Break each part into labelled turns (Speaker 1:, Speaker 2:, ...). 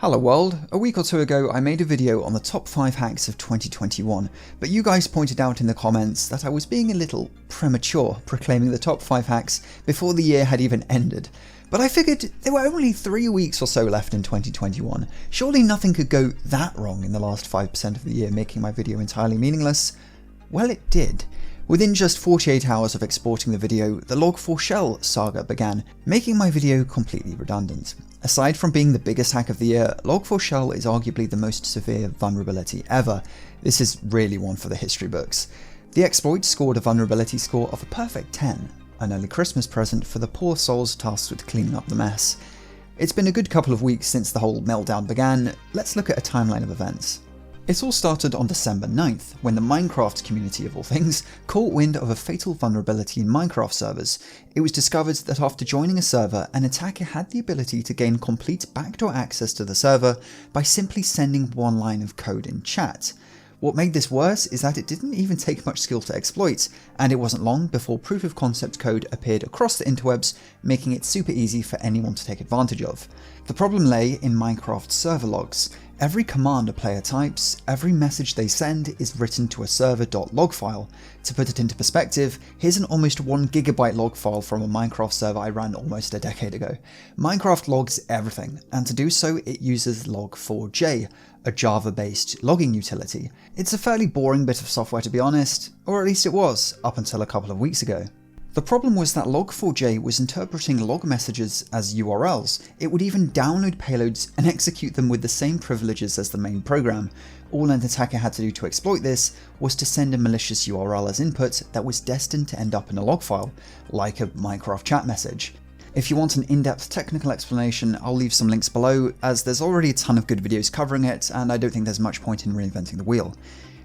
Speaker 1: Hello world, a week or two ago I made a video on the top 5 hacks of 2021, but you guys pointed out in the comments that I was being a little premature proclaiming the top 5 hacks before the year had even ended. But I figured there were only 3 weeks or so left in 2021, surely nothing could go that wrong in the last 5% of the year, making my video entirely meaningless. Well, it did. Within just 48 hours of exporting the video, the Log4Shell saga began, making my video completely redundant. Aside from being the biggest hack of the year, Log4Shell is arguably the most severe vulnerability ever. This is really one for the history books. The exploit scored a vulnerability score of a perfect 10, an early Christmas present for the poor souls tasked with cleaning up the mess. It's been a good couple of weeks since the whole meltdown began. Let's look at a timeline of events. It all started on December 9th, when the Minecraft community of all things caught wind of a fatal vulnerability in Minecraft servers. It was discovered that after joining a server, an attacker had the ability to gain complete backdoor access to the server by simply sending one line of code in chat. What made this worse is that it didn't even take much skill to exploit, and it wasn't long before proof of concept code appeared across the interwebs, making it super easy for anyone to take advantage of. The problem lay in Minecraft server logs. Every command a player types, every message they send is written to a server.log file. To put it into perspective, here's an almost 1 GB log file from a Minecraft server I ran almost a decade ago. Minecraft logs everything, and to do so it uses Log4J, a Java-based logging utility. It's a fairly boring bit of software to be honest, or at least it was, up until a couple of weeks ago. The problem was that Log4j was interpreting log messages as URLs. It would even download payloads and execute them with the same privileges as the main program. All an attacker had to do to exploit this was to send a malicious URL as input that was destined to end up in a log file, like a Minecraft chat message. If you want an in-depth technical explanation, I'll leave some links below, as there's already a ton of good videos covering it, and I don't think there's much point in reinventing the wheel.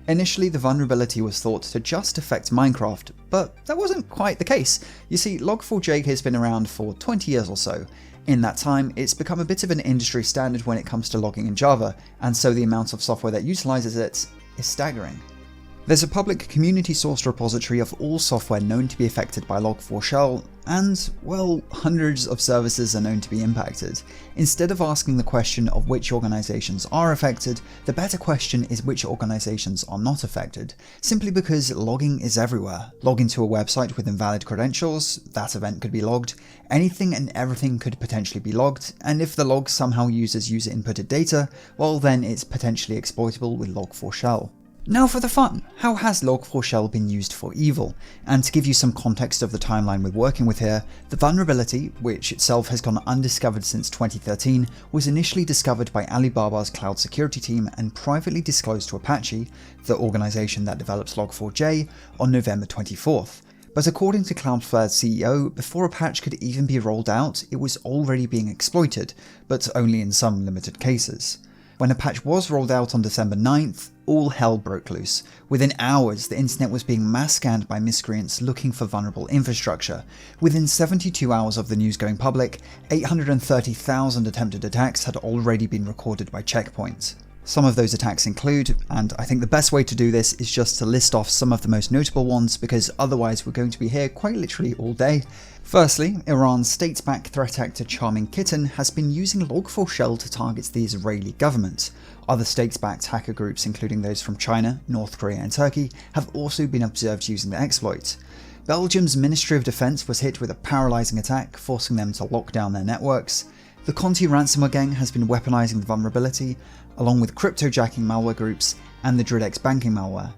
Speaker 1: Initially, the vulnerability was thought to just affect Minecraft, but that wasn't quite the case. You see, Log4j has been around for 20 years or so. In that time, it's become a bit of an industry standard when it comes to logging in Java, and so the amount of software that utilizes it is staggering. There's a public community-sourced repository of all software known to be affected by Log4Shell, and, well, hundreds of services are known to be impacted. Instead of asking the question of which organizations are affected, the better question is which organizations are not affected, simply because logging is everywhere. Log into a website with invalid credentials, that event could be logged, anything and everything could potentially be logged, and if the log somehow uses user inputted data, well then it's potentially exploitable with Log4Shell. Now for the fun, how has Log4Shell been used for evil? And to give you some context of the timeline we're working with here, the vulnerability, which itself has gone undiscovered since 2013, was initially discovered by Alibaba's cloud security team and privately disclosed to Apache, the organization that develops Log4j, on November 24th. But according to Cloudflare's CEO, before a patch could even be rolled out, it was already being exploited, but only in some limited cases. When a patch was rolled out on December 9th, all hell broke loose. Within hours, the internet was being mass scanned by miscreants looking for vulnerable infrastructure. Within 72 hours of the news going public, 830,000 attempted attacks had already been recorded by Check Point. Some of those attacks include, and I think the best way to do this is just to list off some of the most notable ones because otherwise we're going to be here quite literally all day. Firstly, Iran's state-backed threat actor Charming Kitten has been using Log4Shell to target the Israeli government. Other state-backed hacker groups, including those from China, North Korea and Turkey, have also been observed using the exploit. Belgium's Ministry of Defense was hit with a paralysing attack, forcing them to lock down their networks. The Conti ransomware gang has been weaponizing the vulnerability, along with cryptojacking malware groups and the Dridex banking malware.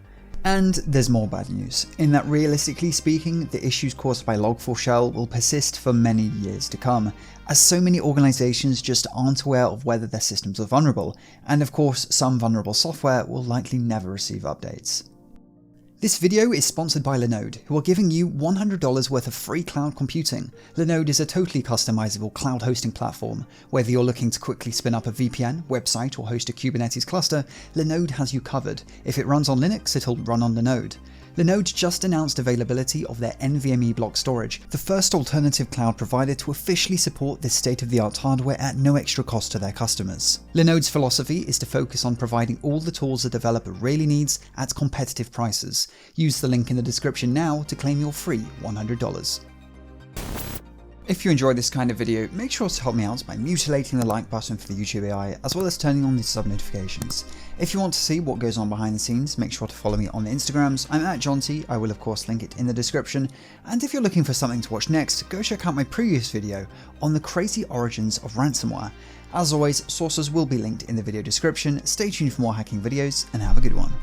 Speaker 1: And there's more bad news, in that realistically speaking, the issues caused by Log4Shell will persist for many years to come, as so many organizations just aren't aware of whether their systems are vulnerable, and of course some vulnerable software will likely never receive updates. This video is sponsored by Linode, who are giving you $100 worth of free cloud computing. Linode is a totally customizable cloud hosting platform. Whether you're looking to quickly spin up a VPN, website, or host a Kubernetes cluster, Linode has you covered. If it runs on Linux, it'll run on Linode. Linode just announced availability of their NVMe block storage, the first alternative cloud provider to officially support this state-of-the-art hardware at no extra cost to their customers. Linode's philosophy is to focus on providing all the tools a developer really needs at competitive prices. Use the link in the description now to claim your free $100. If you enjoy this kind of video, make sure to help me out by mutilating the like button for the YouTube AI, as well as turning on the sub notifications. If you want to see what goes on behind the scenes, make sure to follow me on the Instagrams. I'm at JohnT, I will of course link it in the description. And if you're looking for something to watch next, go check out my previous video on the crazy origins of ransomware. As always, sources will be linked in the video description. Stay tuned for more hacking videos, and have a good one.